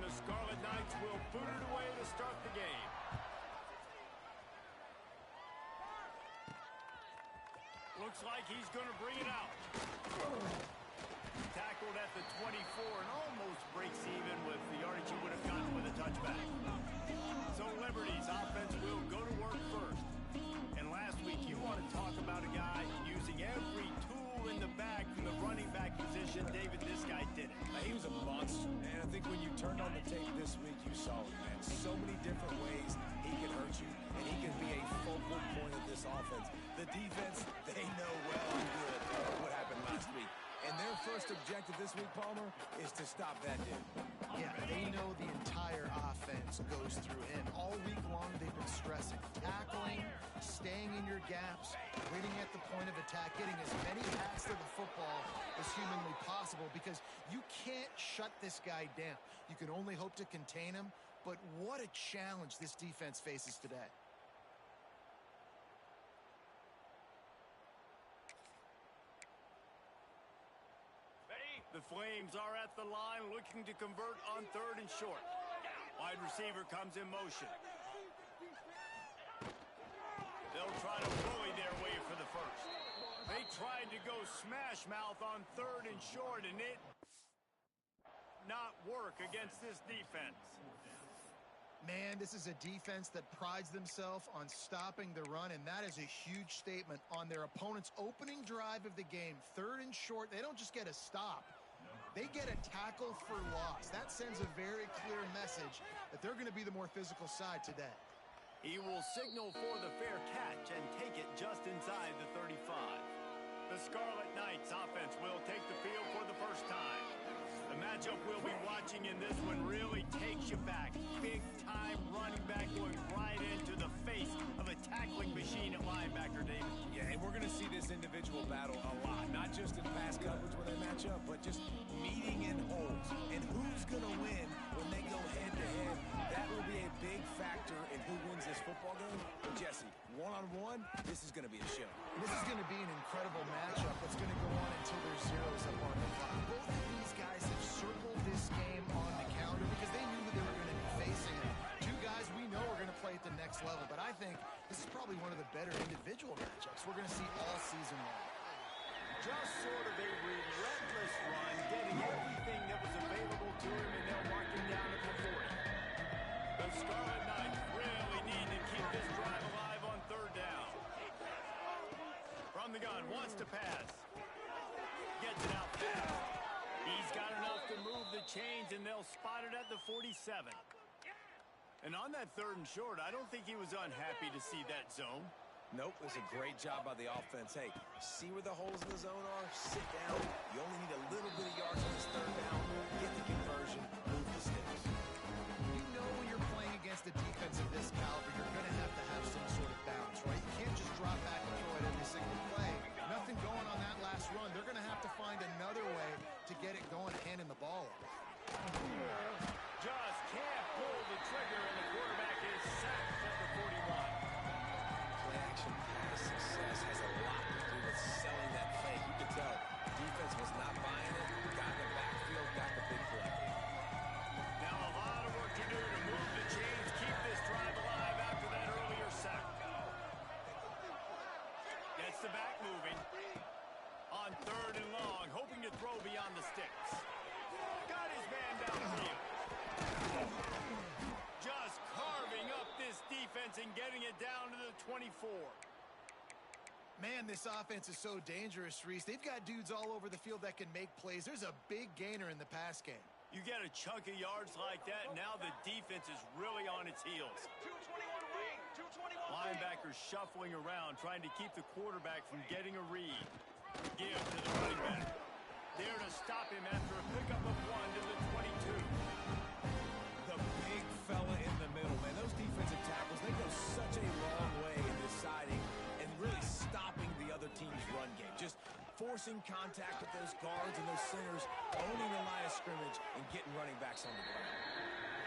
and the Scarlet Knights will boot it away to start the game. Looks like he's going to bring it out. Tackled at the 24 and almost breaks even with the yardage he would have gotten with a touchback. So Liberty's offense will go to work first. And last week, you want to talk about a guy using every tool in the bag from the running back position. David, this guy did it. He was a monster, and I think when you turned on the tape this week, you saw it, man. So many different ways he can hurt you, and he can be a focal point of this offense. The defense, they know well and good what happened last week. And their first objective this week, Palmer, is to stop that dude. Yeah, they know the entire offense goes through him. All week long, they've been stressing. Tackling, staying in your gaps, waiting at the point of attack, getting as many hacks to the football as humanly possible because you can't shut this guy down. You can only hope to contain him, but what a challenge this defense faces today. The Flames are at the line looking to convert on 3rd and short. Wide receiver comes in motion. They'll try to bully their way for the first. They tried to go smash mouth on 3rd and short, and it not work against this defense. Man, this is a defense that prides themselves on stopping the run, and that is a huge statement on their opponent's opening drive of the game. 3rd and short, they don't just get a stop. They get a tackle for loss. That sends a very clear message that they're going to be the more physical side today. He will signal for the fair catch and take it just inside the 35. The Scarlet Knights offense will take the field for the first time. The matchup we'll be watching in this one really takes you back. Big-time running back going right into the face of a tackling machine at linebacker, David. Yeah, and we're going to see this individual battle a lot. Not just in pass coverage when they match up, but just meeting in holes. And who's going to win when they go head-to-head? That will be a big factor in who wins this football game. But Jesse, one-on-one, this is going to be a show. This is going to be an incredible matchup that's going to go on until there's zeros up on the clock. Both of these guys have circled this game on the calendar because they knew that they were going to be facing it. Two guys we know are going to play at the next level, but I think this is probably one of the better individual matchups we're going to see all season long. Just sort of a relentless run, getting everything that was available to him, and they'll mark him down at the 40. The Scarlet Knights really need to keep this drive alive on 3rd down. From the gun, wants to pass. Gets it out fast. He's got enough to move the chains, and they'll spot it at the 47. And on that 3rd and short, I don't think he was unhappy to see that zone. Nope, it was a great job by the offense. Hey, see where the holes in the zone are? Sit down. You only need a little bit of yards on this 3rd down. Get the conversion. Move the sticks. You know when you're playing against a defense of this caliber, you're going to have some sort of balance, right? You can't just drop back and throw it every single play. Nothing going on that last run. They're going to have to find another way to get it going, handing the ball off. Just can't pull the trigger, and the quarterback is sacked at the 41. Play-action pass success has a lot to do with selling that fake. You can tell defense was not buying it. Got in the backfield, got the big play. Now a lot of work to do to move the chains, keep this drive alive after that earlier sack. Gets the back moving. On 3rd and long, hoping to throw beyond the sticks. Got his man downfield. Just carving up this defense and getting it down to the 24. Man, this offense is so dangerous, Reese. They've got dudes all over the field that can make plays. There's a big gainer in the pass game. You get a chunk of yards like that, now the defense is really on its heels. 221 wing, 221 Linebackers shuffling around, trying to keep the quarterback from getting a read. Give to the running back. There to stop him after a pickup of 1 to the 22. The big fella in the middle, man. Those defensive tackles, they go such a long way in deciding and really stopping the other team's run game. Just forcing contact with those guards and those centers, owning the line of scrimmage, and getting running backs on the ground.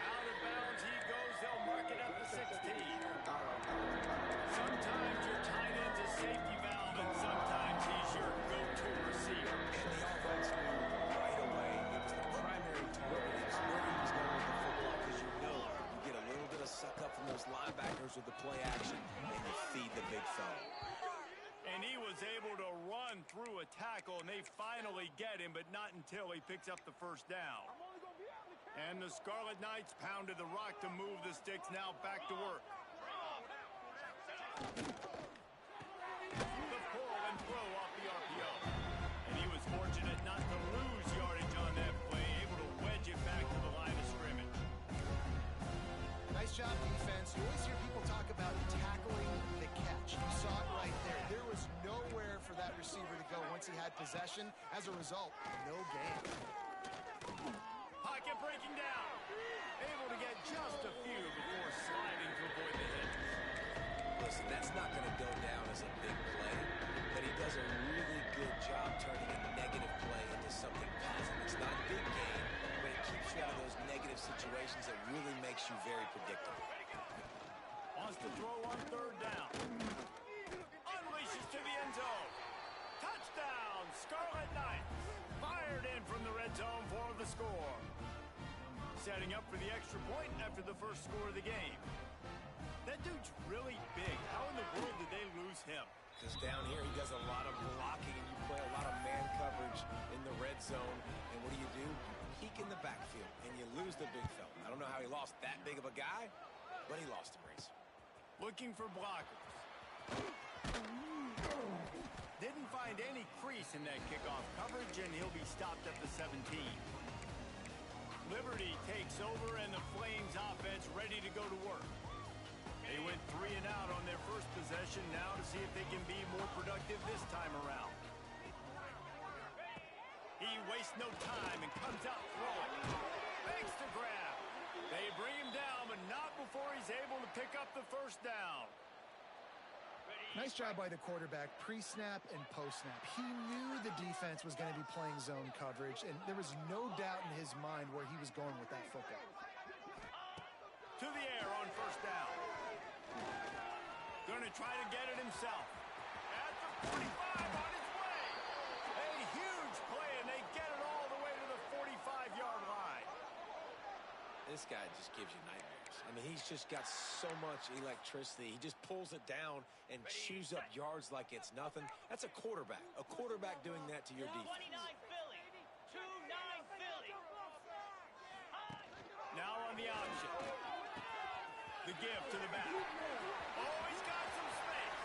Out of bounds he goes. They'll mark it at the 16. Sometimes your tight end's a safety valve, and sometimes he's your go-to receiver. And the offense knew right away it was the primary target. It was where he was going with the football. through a tackle, and they finally get him, but not until he picks up the first down. And the Scarlet Knights pounded the rock to move the sticks, now back to work. The pull and throw off the RPO. And he was fortunate not to lose yardage on that play, able to wedge it back to the line of scrimmage. Nice job, defense. You always hear people talk about tackling the catch. You saw it right there. There was nowhere for that receiver to go once he had possession. As a result, no gain. Pocket breaking down. Able to get just a few before sliding to avoid the hit. Listen, that's not going to go down as a big play, but he does a really good job turning a negative play into something positive. It's not a big gain, but it keeps you out of those negative situations that really makes you very predictable. Wants to throw on third down. Unleashes to the end zone. Touchdown, Scarlet Knights. Fired in from the red zone for the score. Setting up for the extra point after the first score of the game. That dude's really big. How in the world did they lose him? Because down here he does a lot of blocking and you play a lot of man coverage in the red zone. And what do? You peek in the backfield and you lose the big fella. I don't know how he lost that big of a guy, but he lost him, Reese. Looking for blockers. Didn't find any crease in that kickoff coverage, and he'll be stopped at the 17. Liberty takes over, and the Flames offense ready to go to work. They went 3 and out on their first possession, now to see if they can be more productive this time around. He wastes no time and comes out throwing. Makes the grab. They bring him down, but not before he's able to pick up the first down. Nice job by the quarterback, pre-snap and post-snap. He knew the defense was going to be playing zone coverage, and there was no doubt in his mind where he was going with that football. To the air on first down. Going to try to get it himself. At the 45 on his way. A huge play, and they get it all the way to the 45-yard line. This guy just gives you nightmares. I mean, he's just got so much electricity. He just pulls it down and chews up yards like it's nothing. That's a quarterback. A quarterback doing that to your defense. 29 Philly. 2-9 Philly. Now on the option. The give to the back. Oh, he's got some space.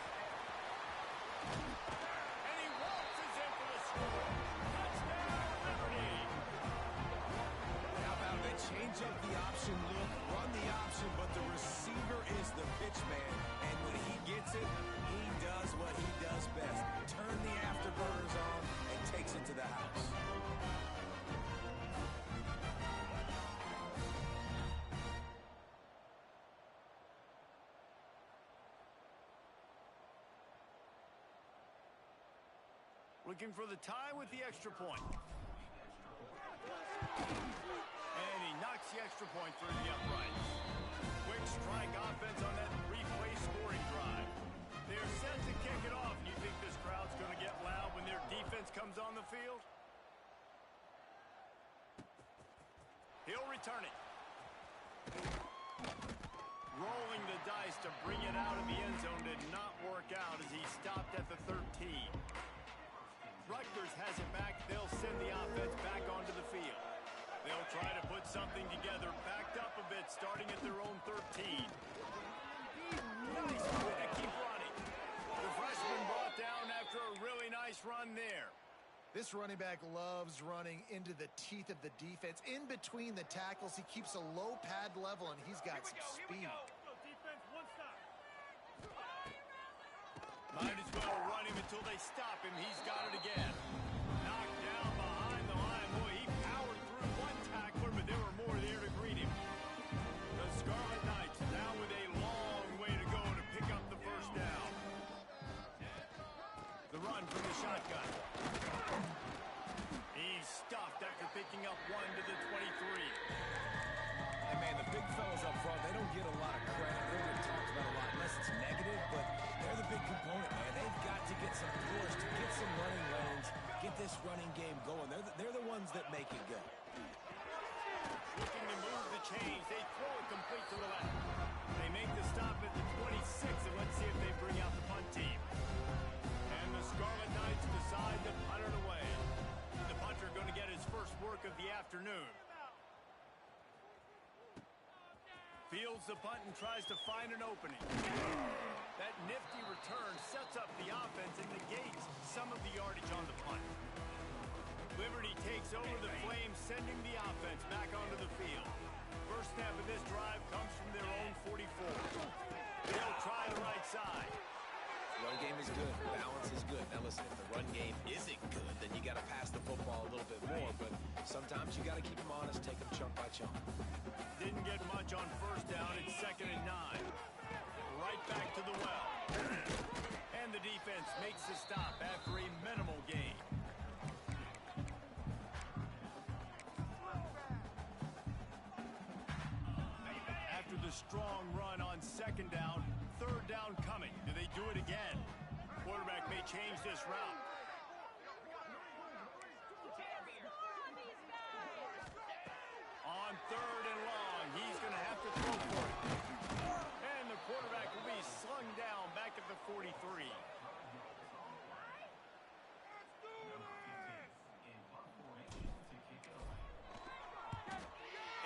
And he waltzes in for the score. Touchdown, Liberty. How about they change up the option look, run the option, but the receiver is the pitch man. And when he gets it, he does what he does best. Turn the afterburners on and takes it to the house. Looking for the tie with the extra point. And he knocks the extra point through the uprights. Quick strike offense on that replay scoring drive. They're set to kick it off. And you think this crowd's going to get loud when their defense comes on the field? He'll return it. Rolling the dice to bring it out of the end zone did not work out as he stopped at the 13. Rutgers has it back. They'll send the offense back onto the field. They'll try to put something together, backed up a bit, starting at their own 13. Nice play to keep running. The freshman brought down after a really nice run there. This running back loves running into the teeth of the defense. In between the tackles, he keeps a low pad level, and he's got some speed. Defense, one stop. Might as well run him until they stop him. He's got it again. Knocked down behind the line. Boy, he powered through one tackler, but there were more there to greet him. The Scarlet Knights now with a long way to go to pick up the first down. The run from the shotgun. He's stuffed after picking up one to the 23. And man, the big fellas up front, they don't get a lot of credit. They don't get talked about a lot unless it's negative, but they're the big component, man. They've got to get some push, to get some running lanes, get this running game going. They're the ones that make it go. Looking to move the chains. They throw it complete to the left. They make the stop at the 26, and let's see if they bring out the punt team. And the Scarlet Knights decide afternoon. Fields the punt and tries to find an opening. That nifty return sets up the offense and negates some of the yardage on the punt. Liberty takes over the Flames, sending the offense back onto the field. First snap of this drive comes from their own 44. They'll try the right side. Run game is good. Balance is good. Now listen, if the run game isn't good, then you got to pass the football a little bit more. But sometimes you got to keep them honest, take them chunk by chunk. Didn't get much on first down. It's 2nd and 9. Right back to the well. And the defense makes the stop after a minimal gain. After the strong run on 2nd down, 3rd down coming. Do they do it again? Quarterback may change this route. On 3rd and long, he's going to have to throw for it. And the quarterback will be slung down back at the 43.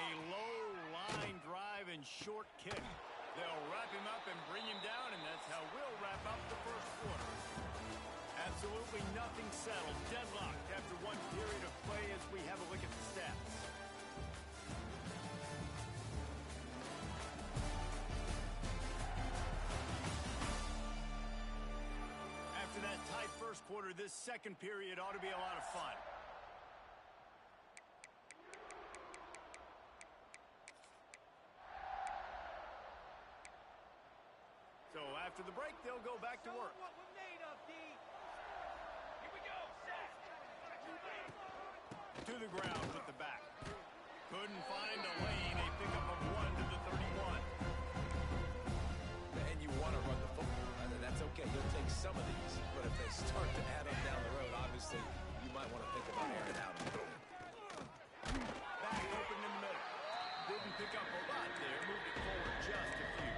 A low line drive and short kick. They'll wrap him up and bring him down, and that's how we'll wrap up the first quarter. Absolutely nothing settled. Deadlocked after one period of play as we have a look at the stats. After that tight first quarter, this second period ought to be a lot of fun. So after the break, they'll go back to work. What we're made of, D. Here we go. To the ground with the back. Couldn't find a lane. A pickup of 1 to the 31. And you want to run the football, and that's okay. You'll take some of these, but if they start to add up down the road, obviously you might want to think about airing out. Back open in the middle. Didn't pick up a lot there. Moved it forward just a few.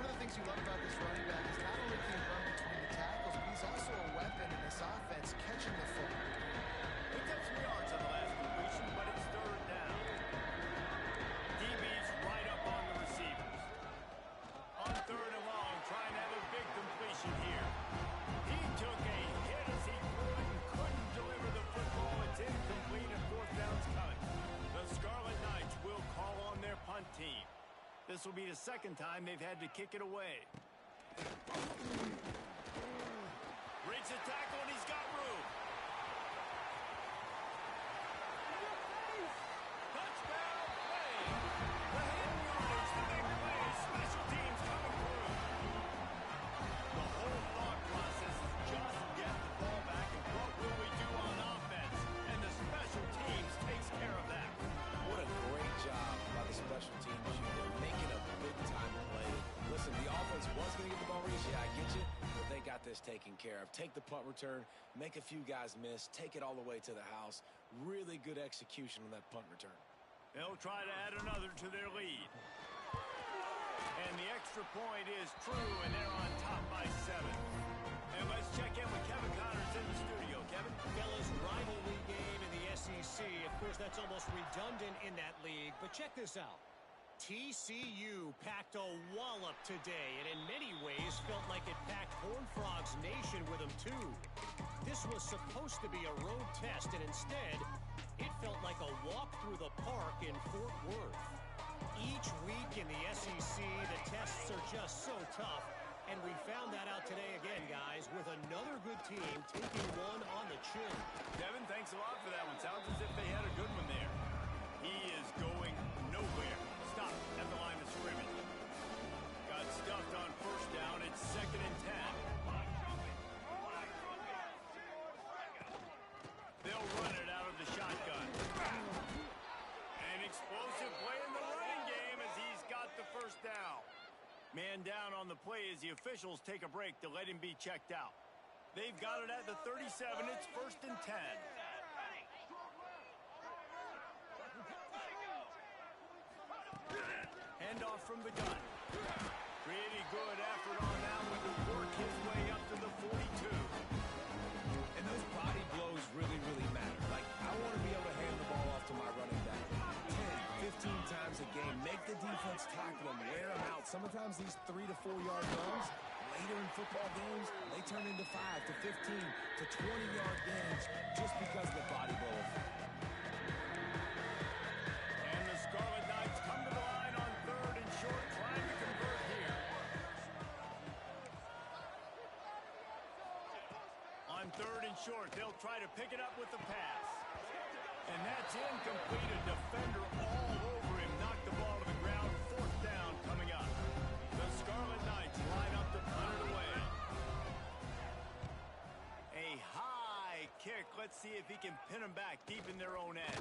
One of the things you love about this running back is not only can he run between the tackles, but he's also a weapon in this offense catching the football. Picked up some yards on the last completion, but it's 3rd down. DB's right up on the receivers. On 3rd and long, trying to have a big completion here. He took a hit as he threw it and couldn't deliver the football. It's incomplete and 4th down's coming. The Scarlet Knights will call on their punt team. This will be the 2nd time they've had to kick it away. Breaks a tackle and he's got room. Touchdown, play. The hidden yardage, the big play. Special teams coming through. The whole thought process is just get the ball back and what will we do on offense? And the special teams takes care of that. What a great job by the special teams unit, making a big-time play. Listen, the offense was going to get the ball released. Yeah, I get you, but they got this taken care of. Take the punt return, make a few guys miss, take it all the way to the house. Really good execution on that punt return. They'll try to add another to their lead. And the extra point is true, and they're on top by 7. And let's check in with Kevin Connors in the studio. Kevin? Fellas, rivalry game in the SEC. Of course, that's almost redundant in that league. But check this out. TCU packed a wallop today, and in many ways felt like it packed Horned Frogs Nation with them, too. This was supposed to be a road test, and instead, it felt like a walk through the park in Fort Worth. Each week in the SEC, the tests are just so tough, and we found that out today again, guys, with another good team taking one on the chin. Kevin, thanks a lot for that one. Sounds as if they had a good one there. He is going nowhere. Stop at the line of scrimmage. Got stuffed on first down. It's 2nd and 10. They'll run it out of the shotgun. An explosive play in the running game as he's got the first down. Man down on the play as the officials take a break to let him be checked out. They've got it at the 37. It's 1st and 10. Handoff from the gun. Pretty good effort on that one to work his way up to the 42. And those body blows really, really matter. Like, I want to be able to handle sometimes these 3 to 4 yard runs, later in football games, they turn into 5 to 15 to 20-yard gains just because of the body blow effect. And the Scarlet Knights come to the line on 3rd and short, trying to convert here. On 3rd and short, they'll try to pick it up with the pass. And that's incomplete. A defender all over him. Knocked the ball to the ground. 4th down coming up. The Scarlet Knights line up to punt it away. A high kick. Let's see if he can pin them back deep in their own end.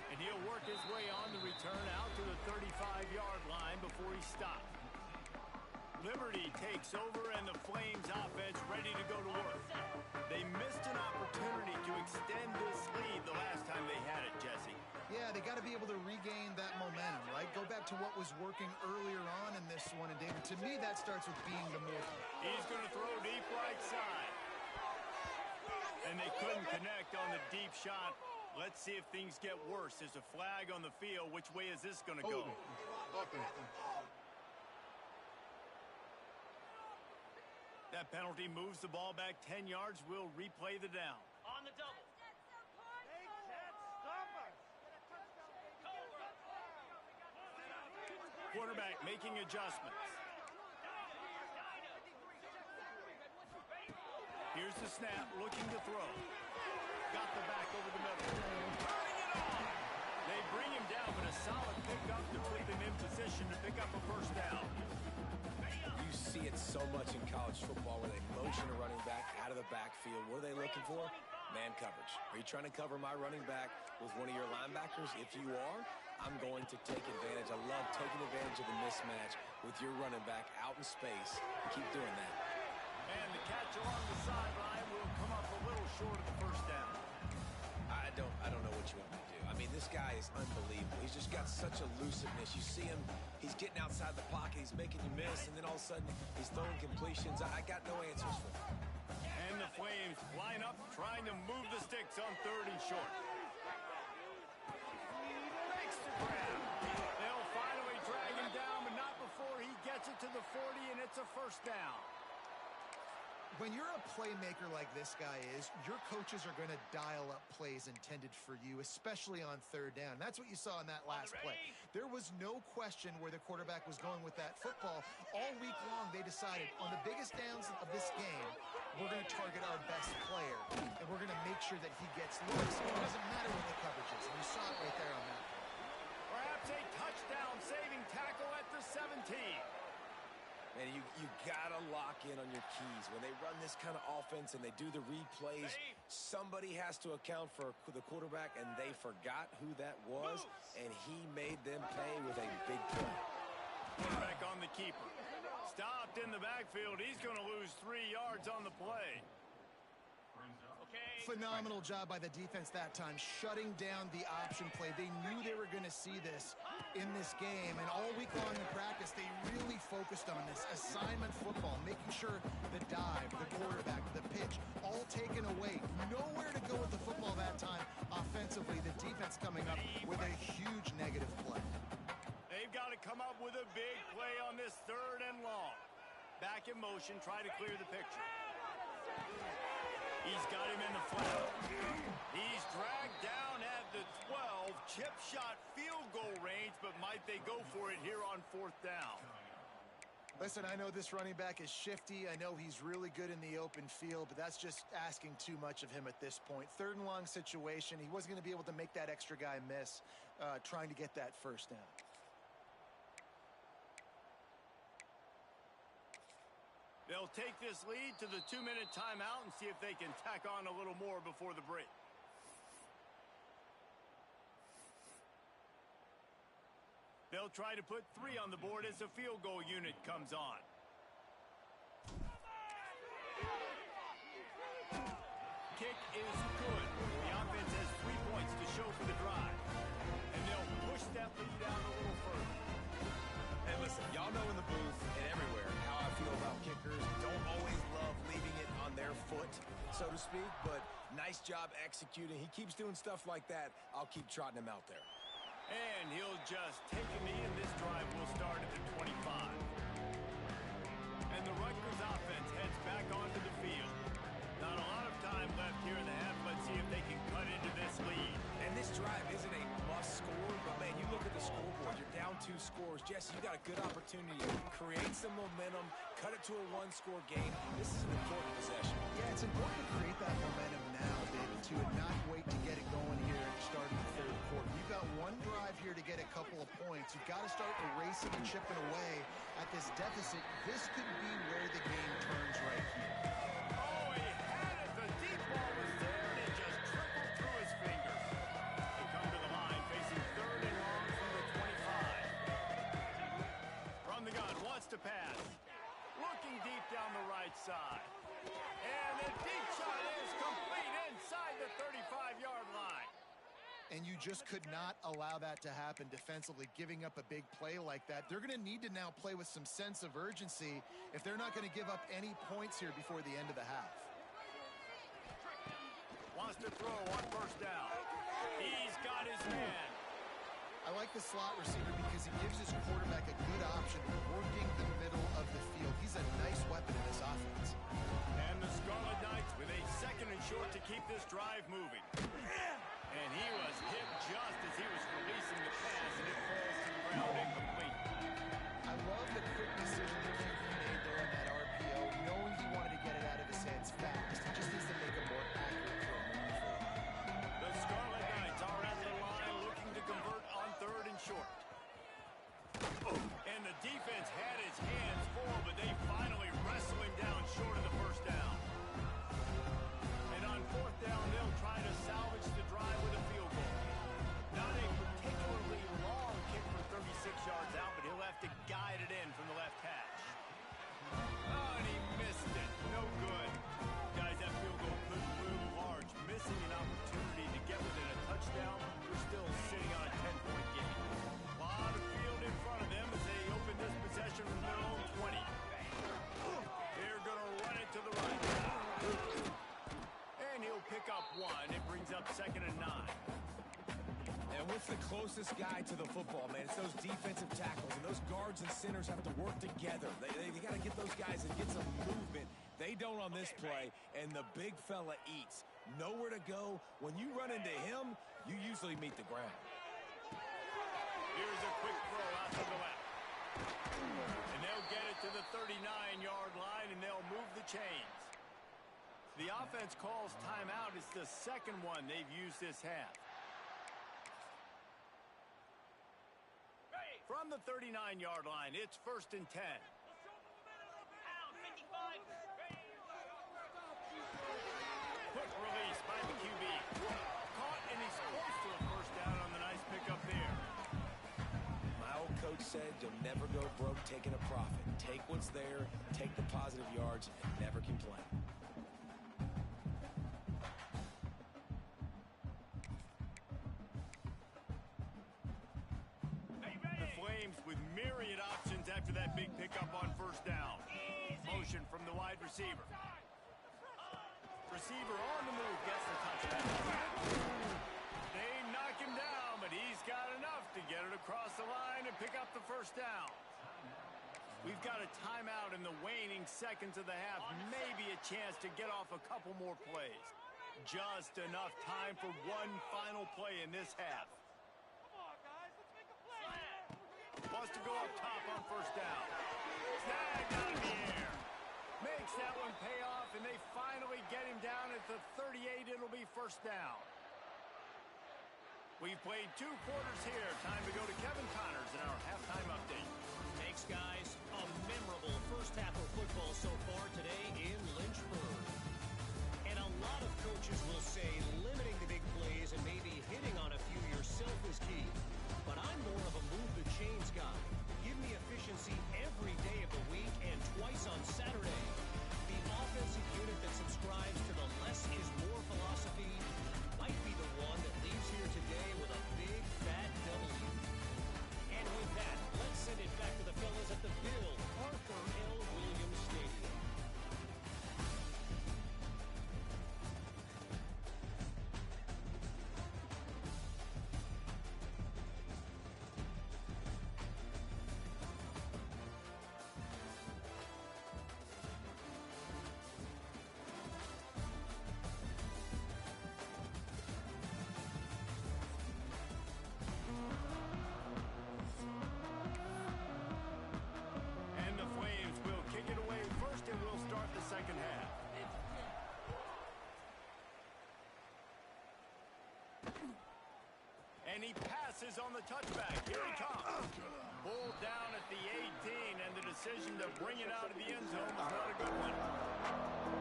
And he'll work his way on the return out to the 35-yard line before he stops. Liberty takes over, and the Flames offense ready to go to work. They missed an opportunity to extend this lead the last time they had it, Jesse. Yeah, they got to be able to regain that momentum, right? Go back to what was working earlier on in this one. And, David, to me, that starts with being the more. He's going to throw deep right side. And they couldn't connect on the deep shot. Let's see if things get worse. There's a flag on the field. Which way is this going to go? That penalty moves the ball back 10 yards. We'll replay the down. On the double. Quarterback making adjustments. Here's the snap, looking to throw. Got the back over the middle. Turning it on! They bring him down, but a solid pickup to put them in position to pick up a 1st down. You see it so much in college football where they motion a running back out of the backfield. What are they looking for? Man coverage. Are you trying to cover my running back with one of your linebackers? If you are, I'm going to take advantage. I love taking advantage of the mismatch with your running back out in space. Keep doing that. And the catch along the sideline will come up a little short of the 1st down. I don't know what you want me to do. I mean, this guy is unbelievable. He's just got such elusiveness. You see him, he's getting outside the pocket, he's making you miss, and then all of a sudden he's throwing completions. I got no answers for him. And the Flames line up, trying to move the sticks on 3rd and short. Makes the grab. They'll finally drag him down, but not before he gets it to the 40, and it's a 1st down. When you're a playmaker like this guy is, your coaches are going to dial up plays intended for you, especially on 3rd down. That's what you saw in that last play. There was no question where the quarterback was going with that football. All week long, they decided on the biggest downs of this game, we're going to target our best player, and we're going to make sure that he gets looks. It doesn't matter what the coverage is. And you saw it right there on that. Perhaps a touchdown-saving tackle at the 17. Man, you got to lock in on your keys. When they run this kind of offense and they do the replays, somebody has to account for the quarterback, and they forgot who that was, and he made them pay with a big play. Quarterback on the keeper. Stopped in the backfield. He's going to lose 3 yards on the play. Phenomenal job by the defense that time, shutting down the option play. They knew they were going to see this in this game, and all week long in practice, they really focused on this assignment football, making sure the dive, the quarterback, the pitch, all taken away. Nowhere to go with the football that time offensively. The defense coming up with a huge negative play. They've got to come up with a big play on this 3rd and long. Back in motion, try to clear the picture. He's got him in the flat. He's dragged down at the 12. Chip shot field goal range, but might they go for it here on 4th down? Listen, I know this running back is shifty. I know he's really good in the open field, but that's just asking too much of him at this point. 3rd and long situation. He wasn't going to be able to make that extra guy miss trying to get that 1st down. They'll take this lead to the 2-minute timeout and see if they can tack on a little more before the break. They'll try to put 3 on the board as the field goal unit comes on. Kick is good. The offense has 3 points to show for the drive. And they'll push that lead out a little further. Hey, listen, y'all know in the booth and everywhere how I feel about kickers. Don't always love leaving it on their foot, so to speak, but nice job executing. He keeps doing stuff like that. I'll keep trotting him out there. And he'll just take a knee, and this drive will start at the 25. And the Rutgers offense heads back onto the field. Not a lot of time left here in the half. Let's see if they can cut into this lead. And this drive isn't a must score, but man, you look at the scoreboard, you're down 2 scores. Jesse, you got a good opportunity to create some momentum, cut it to a 1-score game. This is an important possession. Yeah, it's important to create that momentum now, David, too, and not wait to get it going here at the start of the third quarter. You've got one drive here to get a couple of points. You've got to start erasing and chipping away at this deficit. This could be where the game turns right here. Oh, he had it. The deep ball was there, and it just trickled through his fingers. They come to the line, facing 3rd and long from the 25. From the gun, wants to pass. Looking deep down the right side. And the deep shot is complete inside the 35-yard line. And you just could not allow that to happen defensively, giving up a big play like that. They're going to need to now play with some sense of urgency if they're not going to give up any points here before the end of the half. Wants to throw on 1st down. He's got his man. I like the slot receiver because he gives his quarterback a good option working the middle of the field. He's a nice weapon in this offense. And the Scarlet Knights with a 2nd and short to keep this drive moving. And he was hit just as he was releasing the pass, and it falls to the ground incomplete. I love the quick decision that QB made there in that RPO, knowing he wanted to get it out of his hands fast. He just needs to make a more accurate throw moving forward. The Scarlet Knights are at the line looking to convert on 3rd and short. And the defense had his hands full, but they finally wrestle him down short of the 1st down. And on 4th down, they'll try to salvage the drive with a field goal. Not a particularly long kick for 36 yards out, but he'll have to guide it in from the left hash. Oh, and he missed it. No good. Guys, that field goal could loom large. Missing an opportunity to get within a touchdown. We're still sitting on a 10-point game. A lot of field in front of them as they open this possession from their own 20. They're going to run it to the right. And he'll pick up 1. It brings up 2nd and 9. And what's the closest guy to the football, man? It's those defensive tackles, and those guards and centers have to work together. They got to get those guys and get some movement. They don't on this play, and the big fella eats. Nowhere to go. When you run into him, you usually meet the ground. Here's a quick throw out to the left. And they'll get it to the 39-yard line, and they'll move the chains. The offense calls timeout. It's the 2nd one they've used this half. From the 39-yard line, it's 1st and 10. Quick release by the QB. Caught, and he's close to a 1st down on the nice pickup there. My old coach said you'll never go broke taking a profit. Take what's there, take the positive yards, and never complain. The Flames with myriad options after that big pickup on 1st down. Motion from the wide receiver. Receiver on the move, gets the touchdown. They knock him down, but he's got enough to get it across the line and pick up the 1st down. We've got a timeout in the waning seconds of the half. Maybe a chance to get off a couple more plays. Just enough time for one final play in this half. Wants to go up top on 1st down. Snagged out of the air. Makes that one pay off, and they finally get him down at the 38. It'll be 1st down. We've played 2 quarters here. Time to go to Kevin Connors in our halftime update. Thanks, guys. A memorable 1st half of football so far today in Lynchburg. And a lot of coaches will say limiting the big plays and maybe hitting on a few yourself is key. But I'm more of a move the chains guy. Give me efficiency every day of the week and twice on Saturday. The offensive unit that subscribes to the less is more philosophy might be the one that leaves here today with a big fat W. And with that, let's send it back to the fellas at the Bill Arthur L. Williams Stadium. second half. And he passes on the touchback. Here he comes. Pulled down at the 18, and the decision to bring it out of the end zone was not a good one.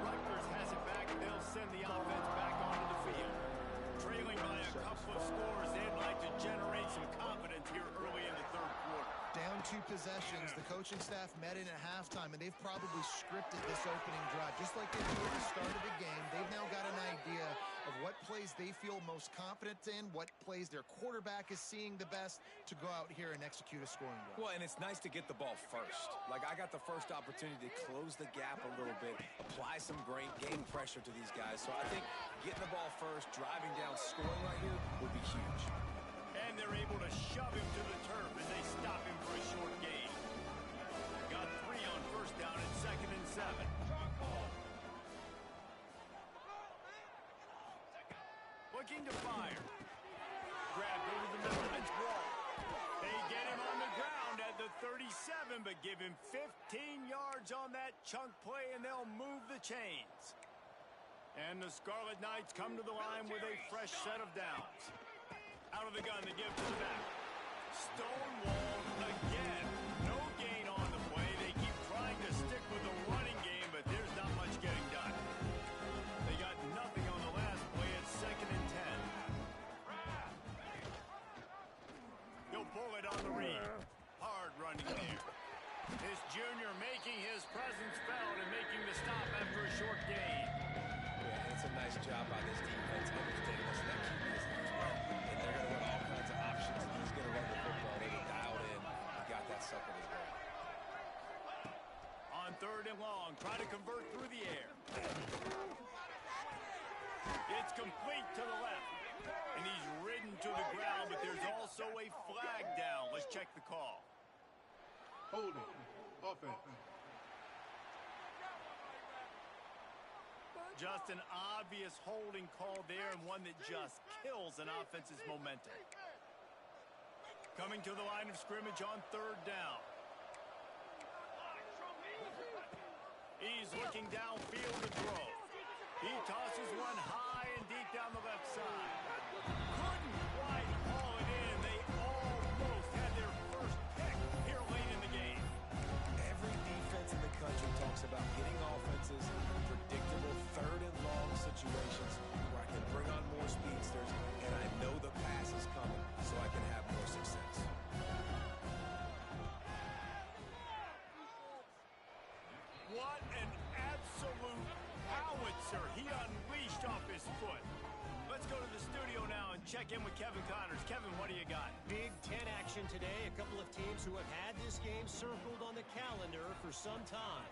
Rutgers has it back. They'll send the offense back onto the field. Trailing by a couple of scores, they'd like to generate some confidence here early in the third quarter. Down 2 possessions, the coaching staff met in at halftime, and they've probably scripted this opening drive. Just like they do at the start of the game, they've now got an idea of what plays they feel most confident in, what plays their quarterback is seeing the best to go out here and execute a scoring drive. Well, and it's nice to get the ball first. Like, I got the first opportunity to close the gap a little bit, apply some great game pressure to these guys. So I think getting the ball first, driving down, scoring right here would be huge. And they're able to shove him to the turf as they stop him for a short gain. Got 3 on first down and 2nd and 7. Looking to fire. Grabbed over the middle of its wall. They get him on the ground at the 37, but give him 15 yards on that chunk play, and they'll move the chains. And the Scarlet Knights come to the line with a fresh set of downs. Out of the gun, they give to the back. Stonewalled again. No gain on the play. They keep trying to stick with the running game, but there's not much getting done. They got nothing on the last play at 2nd and 10. He'll pull it on the read. Hard running there. This junior making his presence felt and making the stop after a short gain. Yeah, and it's a nice job by this defense understanding this next QB is as well. And they're going to run all kinds of options, and he's going to run the football. They get dialed in. He got that sucker as well. On 3rd and long, try to convert through the air. It's complete to the left. And he's ridden to the ground, but there's also a flag down. Let's check the call. Holding. Offense. Just an obvious holding call there, and one that just kills an offense's momentum. Coming to the line of scrimmage on 3rd down. He's looking downfield to throw. He tosses one high and deep down the left side. Couldn't quite haul it in. They almost had their first pick here late in the game. Every defense in the country talks about getting offenses in predictable 3rd and long situations where I can bring on more speedsters and I know the pass is coming so I can have more success. What an absolute howitzer he unleashed off his foot. Let's go to the studio now and check in with Kevin Connors. Kevin, what do you got? Big Ten action today. A couple of teams who have had this game circled on the calendar for some time.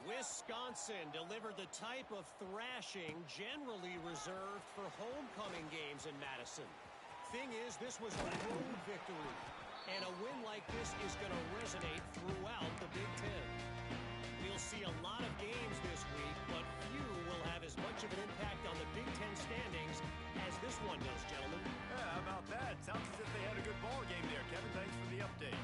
Wisconsin delivered the type of thrashing generally reserved for homecoming games in Madison. Thing is, this was a road victory, and a win like this is going to resonate throughout the Big Ten. We'll see a lot of games this week, but few will have as much of an impact on the Big Ten standings as this one does, gentlemen. Yeah, how about that? Sounds as if they had a good ball game there. Kevin, thanks for the update.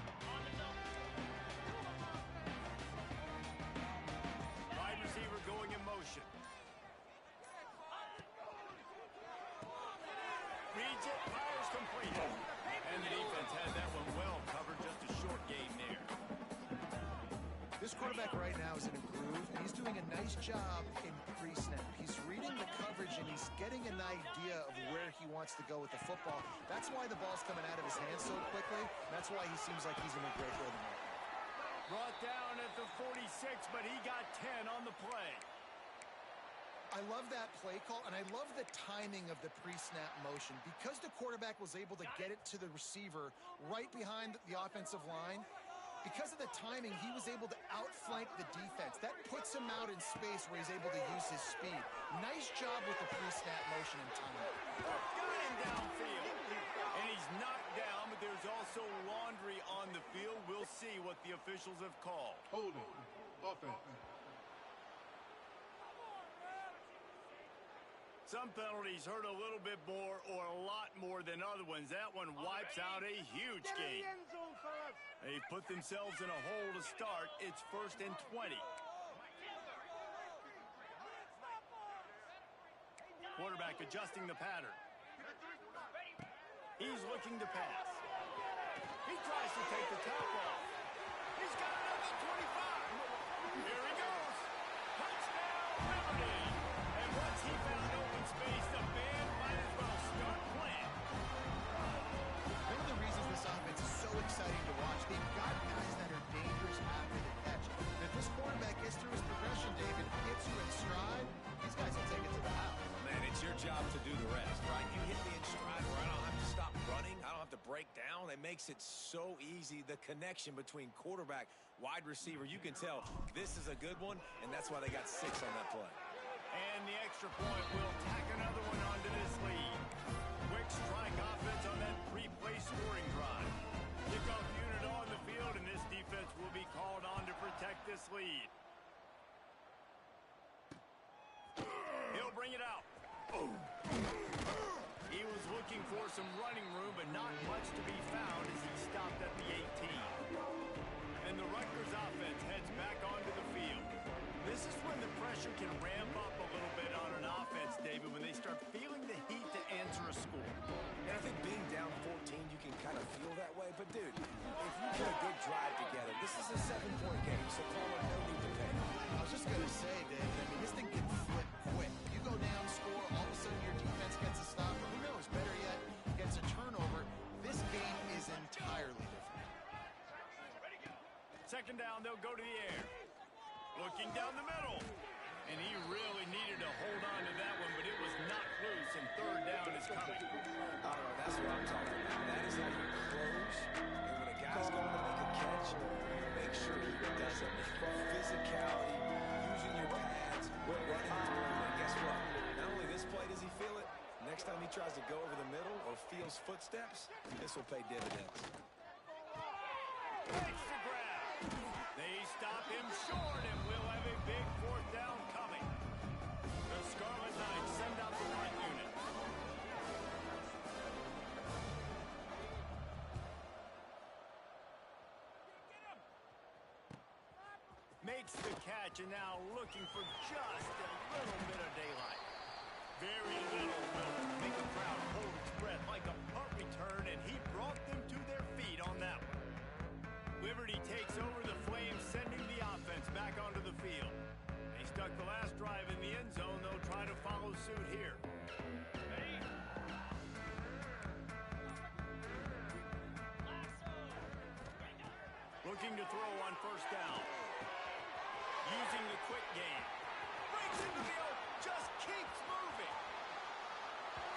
Wide receiver going in motion. Reads it, fires complete. And the defense had that one well covered, just a short gain there. This quarterback right now is in a groove. He's doing a nice job in pre-snap. He's reading the coverage, and he's getting an idea of where he wants to go with the football. That's why the ball's coming out of his hands so quickly. That's why he seems like he's in a great rhythm right now. Brought down at the 46, but he got 10 on the play. I love that play call, and I love the timing of the pre-snap motion. Because the quarterback was able to get it to the receiver right behind the offensive line, because of the timing, he was able to outflank the defense. That puts him out in space where he's able to use his speed. Nice job with the pre-snap motion and timing. Got him downfield. And he's knocked down, but there's also laundry on the field. We'll see what the officials have called. Holding. Offense. Some penalties hurt a little bit more or a lot more than other ones. That one wipes out a huge gain. They've put themselves in a hole to start. It's 1st and 20. Quarterback adjusting the pattern. He's looking to pass. He tries to take the top off. He's got it at the 25. Here he goes. Touchdown, Liberty. And once he found open space, the band might as well start playing. One of the reasons this offense is so exciting to watch, they've got guys that are dangerous after the catch. And if this quarterback gets through his progression, David, hits you in stride, these guys will take it to the house. Man, it's your job to do the rest, right? You hit me in stride where I don't have to stop running. I don't have to break down. It makes it so easy. The connection between quarterback, wide receiver, you can tell this is a good one, and that's why they got 6 on that play. And the extra point will tack another one onto this lead. Quick strike offense on that 3-play scoring drive. Kickoff unit on the field, and this defense will be called on to protect this lead. He'll bring it out. He was looking for some running room, but not much to be found as he stopped at the 18. And the Rutgers offense heads back onto the field. This is when the pressure can ramp up a little bit on an offense, David, when they start feeling the heat to answer a score. And I think being down 14, you can kind of feel that way. But, dude, if you put a good drive together, this is a 7-point game, so Palmer, no need to panic. I was just going to say, David, I mean, this thing can flip quick. You go down, score, all of a sudden your defense gets a stop, or who knows, better yet, gets a turnover. This game is entirely different. Second down, they'll go to the air. Looking down the middle. And he really needed to hold on to that one, but it was knocked loose, and third down is coming. Oh, that's what I'm talking about. That is how you close. And when a guy's going to make a catch, you make sure he does it with physicality, using your pads, running through. And guess what? Not only this play does he feel it, next time he tries to go over the middle or feels footsteps, this will pay dividends. Extra grab. They stop him short, and we'll have a big fourth down coming. The Scarlet Knights send out the punt unit. Makes the catch, and now looking for just a little bit of daylight. Very little will make a crowd hold its breath like a punt return, and he brought them to their feet on that one. Liberty takes over the Flames, sending the offense back onto the field. They stuck the last drive in the end zone. They'll try to follow suit here. Looking to throw on first down. Using the quick game. Breaks into the open. Just keeps moving.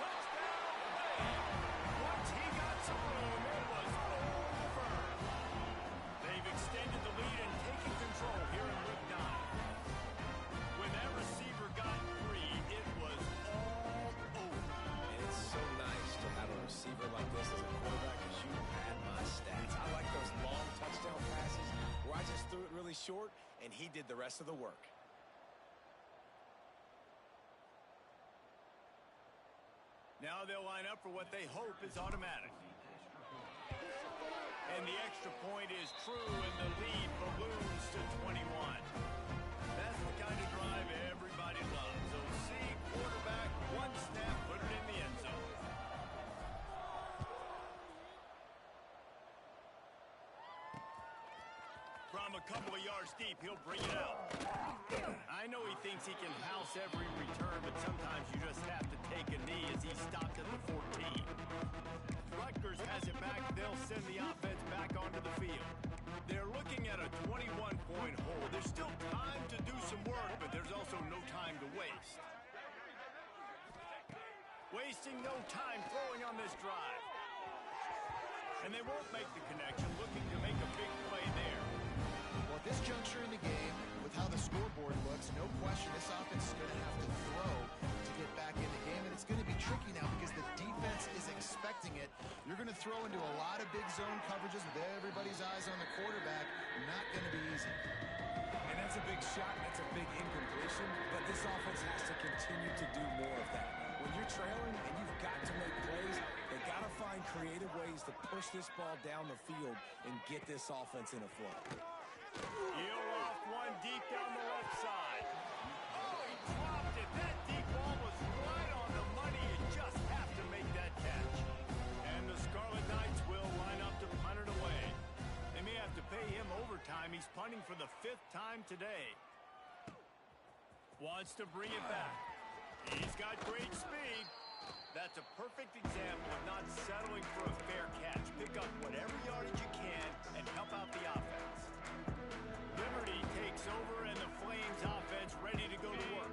Touchdown, Wade. Once he got some room, it was over. They've extended the lead and taken control here in week 9. When that receiver got free, it was all over. And it's so nice to have a receiver like this as a quarterback because you had my stats. I like those long touchdown passes where I just threw it really short and he did the rest of the work. Now they'll line up for what they hope is automatic. And the extra point is true, and the lead balloons to 21. That's the kind of drive everybody loves. OC quarterback, one snap, put it in the end zone. From a couple of yards deep, he'll bring it out. I know he thinks he can house every return, but sometimes you just have to take a knee as he stopped at the 14. Rutgers has it back. They'll send the offense back onto the field. They're looking at a 21-point hole. There's still time to do some work, but there's also no time to waste. Wasting no time throwing on this drive. And they won't make the connection, looking to make a big play there. Well, at this juncture in the game, with how the scoreboard looks, no question this offense is going to have to throw to get back in the game, and it's going to be tricky now because the defense is expecting it. You're going to throw into a lot of big zone coverages with everybody's eyes on the quarterback. Not going to be easy. And that's a big shot, that's a big incompletion, but this offense has to continue to do more of that. When you're trailing and you've got to make plays, they got to find creative ways to push this ball down the field and get this offense in a flow. He'll off one deep down the left side. Oh, he dropped it. That deep ball was right on the he's punting for the 5th time today. Wants to bring it back. He's got great speed. That's a perfect example of not settling for a fair catch. Pick up whatever yardage you can and help out the offense. Liberty takes over, and the Flames offense ready to go to work.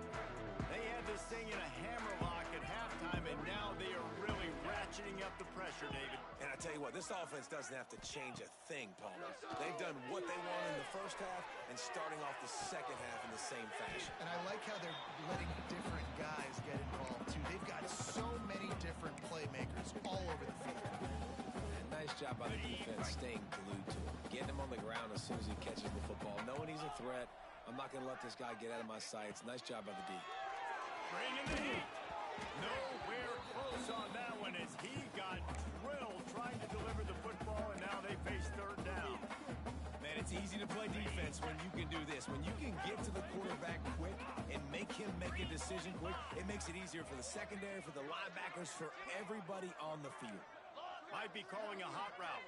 They had this thing in a hammerlock at halftime, and now they are really ratcheting up the pressure, David. And I tell you what, this offense doesn't have to change a thing, Palmer. They've done what they wanted in the first half and starting off the second half in the same fashion. And I like how they're letting different guys get involved, too. They've got so many different playmakers all over the field. And nice job by the defense staying glued to him. Getting him on the ground as soon as he catches the football. Knowing he's a threat, I'm not going to let this guy get out of my sights. Nice job by the D. Bringing the heat. Nowhere close on that one as he got drilled trying to deliver the football, and now they face 3rd down. Man, it's easy to play defense when you can do this. When you can get to the quarterback quick and make him make a decision quick, it makes it easier for the secondary, for the linebackers, for everybody on the field. Might be calling a hot route.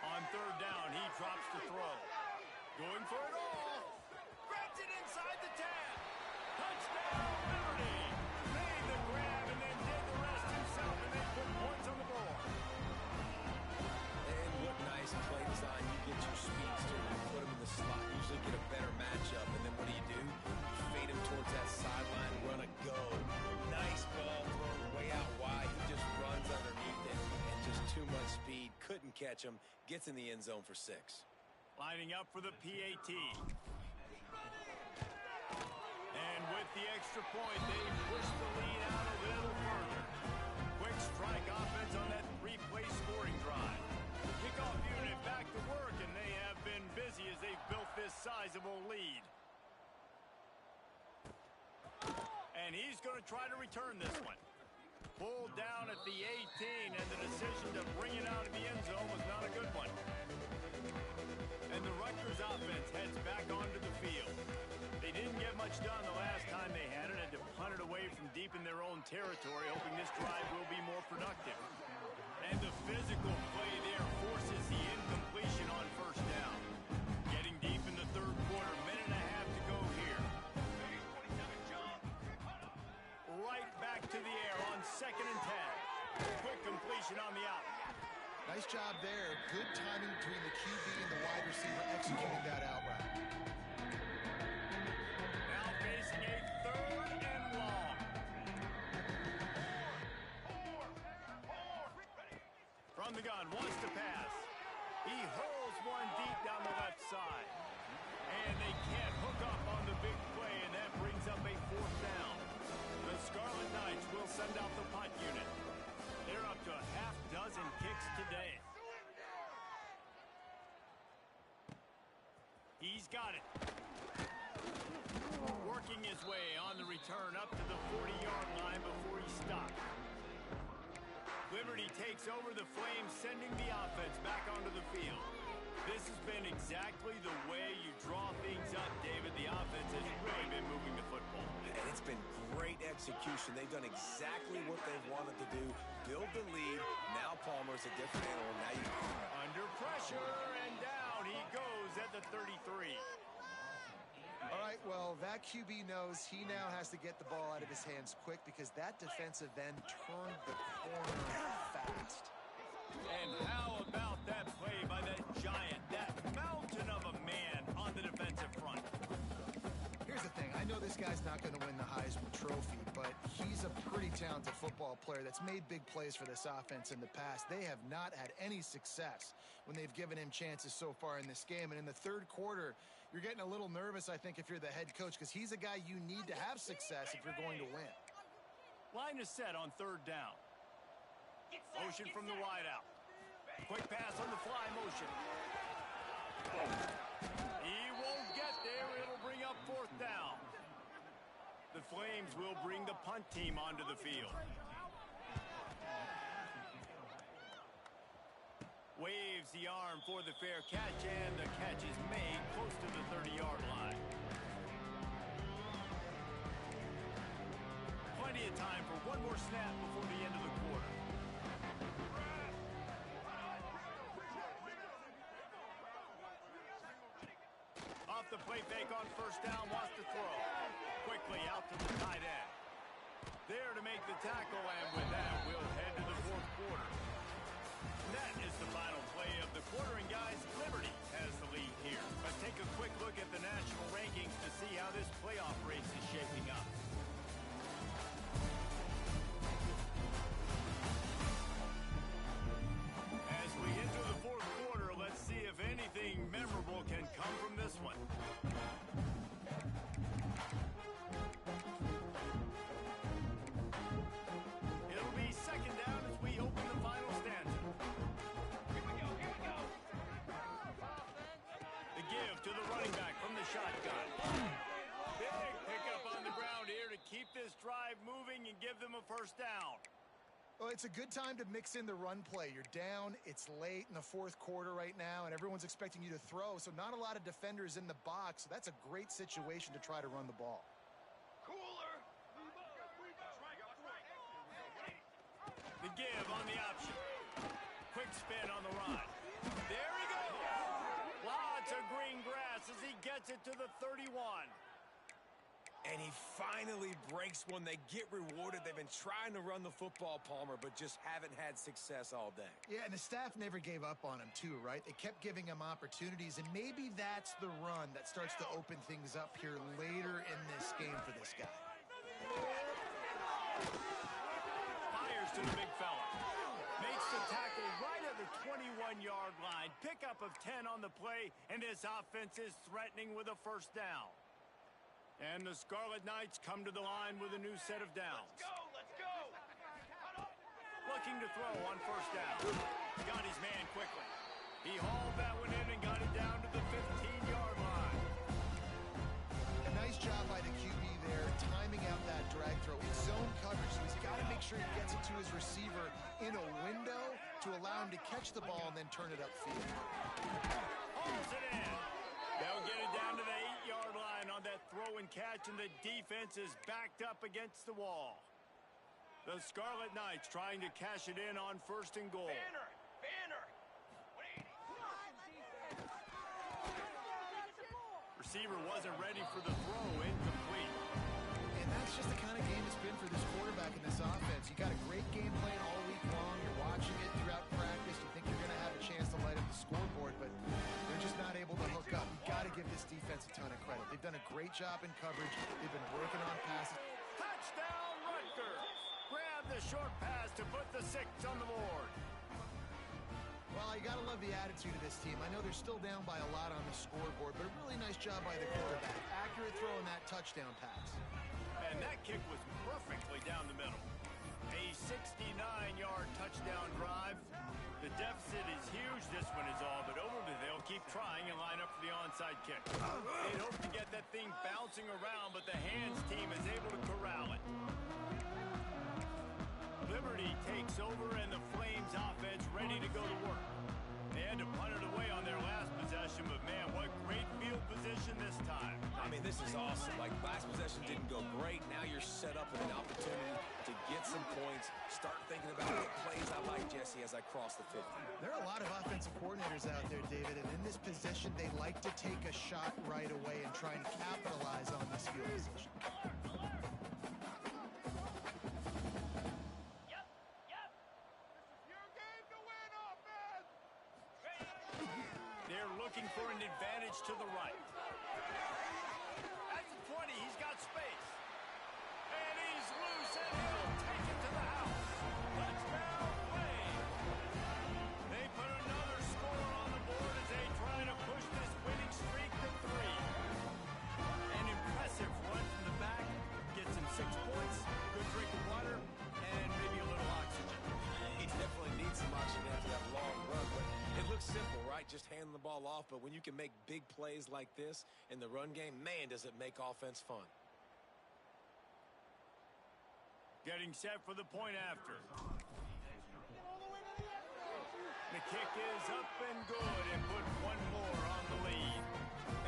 On 3rd down, he drops to throw. Going for it all. Grabs it inside the 10. Touchdown, Liberty. Made the grab and then did the rest himself, and they put points on the board. And what nice play design. You get your speedster, you put him in the slot, usually get a better matchup, and then what do? You fade him towards that sideline, run a go. Nice ball thrown way out wide. He just runs underneath it, and just too much speed. Couldn't catch him. Gets in the end zone for 6. Lining up for the PAT. And with the extra point, they push the lead out a little further. Quick strike offense on that 3-play scoring drive. Kickoff unit back to work, and they have been busy as they've built this sizable lead. And he's going to try to return this one. Pulled down at the 18, and the decision to bring it out of the end zone was not a good one. And the Rutgers offense heads back onto the field. They didn't get much done the last time they had it, had to punt it away from deep in their own territory, hoping this drive will be more productive. And the physical play there forces the incompletion on 1st down. Getting deep in the 3rd quarter, minute and a half to go here. Right back to the air on 2nd and 10. Quick completion on the out. Nice job there. Good timing between the QB and the wide receiver executing that out route. Now facing a 3rd and long. From the gun, wants to pass. He hurls one deep down the left side. And they can't hook up on the big play, and that brings up a 4th down. The Scarlet Knights will send out the punt unit. They're up to a half-dozen kicks today. He's got it. Working his way on the return up to the 40-yard line before he stopped. Liberty takes over the Flames, sending the offense back onto the field. This has been exactly the way you draw things up, David. The offense has really been moving the football. And it's been great execution. They've done exactly what they've wanted to do. Build the lead. Now Palmer's a different animal. Now you... Under pressure, and down he goes at the 33. All right, well, that QB knows he now has to get the ball out of his hands quick because that defensive end turned the corner fast. And how about that play by that giant, that mountain of a man on the defensive front? Here's the thing. I know this guy's not going to win the Heisman Trophy, but he's a pretty talented football player that's made big plays for this offense in the past. They have not had any success when they've given him chances so far in this game. And in the 3rd quarter, you're getting a little nervous, I think, if you're the head coach, because he's a guy you need to have success if you're going to win. Line is set on 3rd down. Motion from the wideout. Quick pass on the fly motion. He won't get there. It'll bring up 4th down. The Flames will bring the punt team onto the field. Waves the arm for the fair catch, and the catch is made close to the 30-yard line. Plenty of time for one more snap before the end of the quarter. the play fake on first down, wants to throw. Quickly out to the tight end. There to make the tackle, and with that, we'll head to the fourth quarter. That is the final play of the quarter, and guys, Liberty has the lead here. But take a quick look at the national rankings to see how this playoff race is shaping up. As we enter the fourth quarter, let's see if anything memorable can come from this one. It'll be second down as we open the final stanza. Here we go, here we go. The give to the running back from the shotgun. Big pickup on the ground here to keep this drive moving and give them a first down. Well, it's a good time to mix in the run play. You're down, it's late in the fourth quarter right now, and everyone's expecting you to throw, so not a lot of defenders in the box. So that's a great situation to try to run the ball. Cooler. The give on the option. Quick spin on the run. There he goes. Lots of green grass as he gets it to the 31. And he finally breaks one. They get rewarded. They've been trying to run the football, Palmer, but just haven't had success all day. Yeah, and the staff never gave up on him too, right? They kept giving him opportunities, and maybe that's the run that starts to open things up here later in this game for this guy. Fires to the big fella. Makes the tackle right at the 21-yard line. Pickup of 10 on the play, and this offense is threatening with a first down. And the Scarlet Knights come to the line with a new set of downs. Let's go. Looking to throw on first down. Got his man quickly. He hauled that one in and got it down to the 15-yard line. A nice job by the QB there, timing out that drag throw. It's zone coverage, so he's got to make sure he gets it to his receiver in a window to allow him to catch the ball and then turn it upfield. Hauls it in. They'll get it down to the 8-yard line on that throw and catch, and the defense is backed up against the wall. The Scarlet Knights trying to cash it in on first and goal. Banner. Receiver wasn't ready for the throw, incomplete. And that's just the kind of game it's been for this quarterback in this offense. You got a great game plan all week long. You're watching it throughout practice. You think you're going to have a chance to light up the scoreboard, but they're just not able to hook up. You got to give this defense a ton of credit. They've done a great job in coverage. They've been working on passes. Touchdown, Rutgers! Grab the short pass to put the 6 on the board. Well, you got to love the attitude of this team. I know they're still down by a lot on the scoreboard, but a really nice job by the quarterback. Accurate throw on that touchdown pass. And that kick was perfectly down the middle. A 69-yard touchdown drive. The deficit is huge. This one is all but over, but they'll keep trying and line up for the onside kick. They hope to get that thing bouncing around, but the hands team is able to corral it. Liberty takes over, and the Flames offense ready to go to work. They had to punt it away on their last possession, but man, what great field position this time. I mean, this is awesome. Like, last possession didn't go great. Now you're set up with an opportunity to get some points. Start thinking about what plays I like, Jesse, as I cross the 50. There are a lot of offensive coordinators out there, David, and in this position, they like to take a shot right away and try and capitalize on this field position. They're looking for an advantage to the right. At the 20, he's got space. And he's loose, and he'll take it to the house. Touchdown, Flames. They put another score on the board as they try to push this winning streak to 3. An impressive run from the back. Gets him 6 points, good drink of water, and maybe a little oxygen. He definitely needs some oxygen after that long run, but it looks simple, right? Just handing the ball off, but when you can make big plays like this in the run game, man, does it make offense fun. Getting set for the point after. The kick is up and good and put one more on the lead.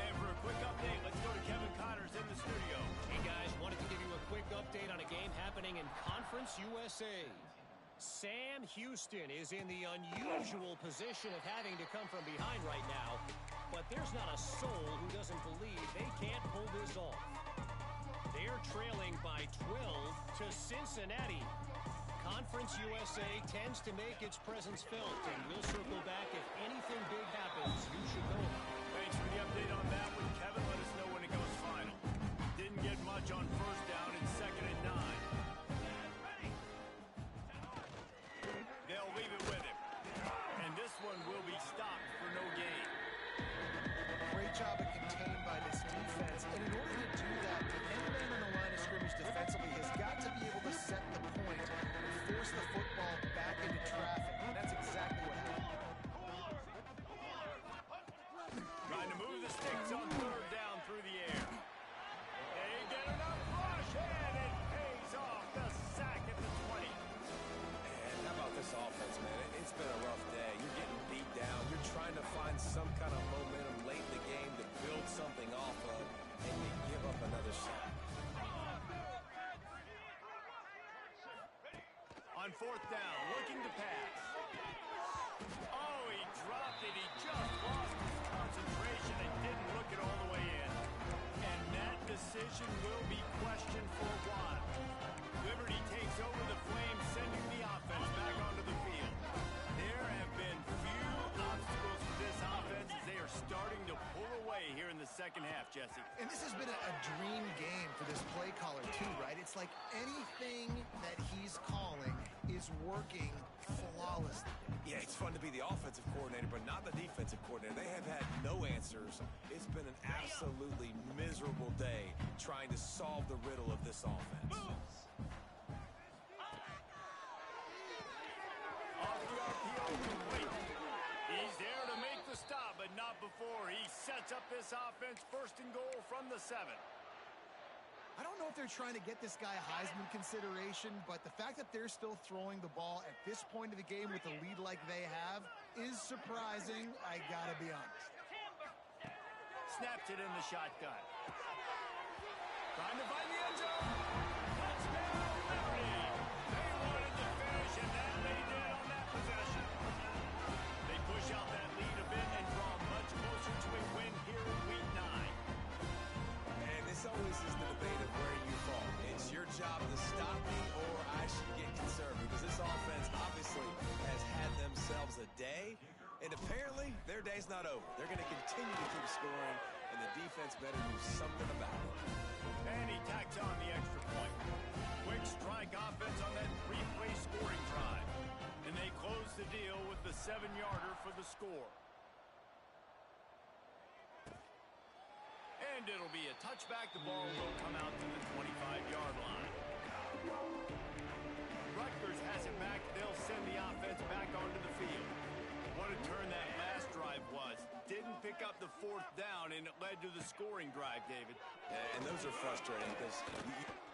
And for a quick update, let's go to Kevin Connors in the studio. Hey, guys, wanted to give you a quick update on a game happening in Conference USA. Sam Houston is in the unusual position of having to come from behind right now. but there's not a soul who doesn't believe they can't pull this off. They're trailing by 12 to Cincinnati. Conference USA tends to make its presence felt, and we'll circle back if anything big happens you should know about. Thanks for the update on that one, Kevin. Let us know when it goes final. Didn't get much on first down and 2nd and 9. They'll leave it with him. And this one will be stopped for no gain. Great job of contained by this defense. And in order to do that, the end man on the line of scrimmage defensively has got to be able to set the point and force the football back into traffic. And that's exactly what happened. Trying to move the sticks on 3rd down through the air. They get enough rush, and it pays off. The sack at the 20. And how about this offense, man? It's been a rough day. You're getting beat down. You're trying to find some kind of momentum late in the game to build something off of, and you give up another shot. On 4th down, looking to pass. Oh, he dropped it. He just lost his concentration and didn't look it all the way in. And that decision will be questioned for a while. Liberty takes over the Flames, sending the offense back onto the field. There have been few obstacles for this offense as they are starting to pull away here in the second half, Jesse. And this has been a dream game for this play caller too, right? It's like anything that he's calling is working flawlessly. Yeah, it's fun to be the offensive coordinator, but not the defensive coordinator. They have had no answers. It's been an absolutely miserable day trying to solve the riddle of this offense. Off the RPO, complete. He's there to make the stop, but not before. He sets up this offense 1st and goal from the 7. I don't know if they're trying to get this guy Heisman consideration, but the fact that they're still throwing the ball at this point of the game with a lead like they have is surprising, I gotta be honest. Snaps it in the shotgun. Trying to find the end zone. Touchdown, Liberty. They wanted to finish, and that they did on that possession. They push out that lead a bit and draw much closer to a win here in Week 9. And this always is the debate of where you fall. It's your job to stop me, or I should get conservative, because this offense obviously has had themselves a day, and apparently their day's not over. They're going to continue to keep scoring, and the defense better do something about it. And he tacks on the extra point. Quick strike offense on that 3-play scoring drive. And they close the deal with the 7-yarder for the score. And it'll be a touchback. The ball will come out to the 25-yard line. Rutgers has it back. They'll send the offense back onto the field. What a turn that last drive was. Didn't pick up the 4th down, and it led to the scoring drive, David. And those are frustrating because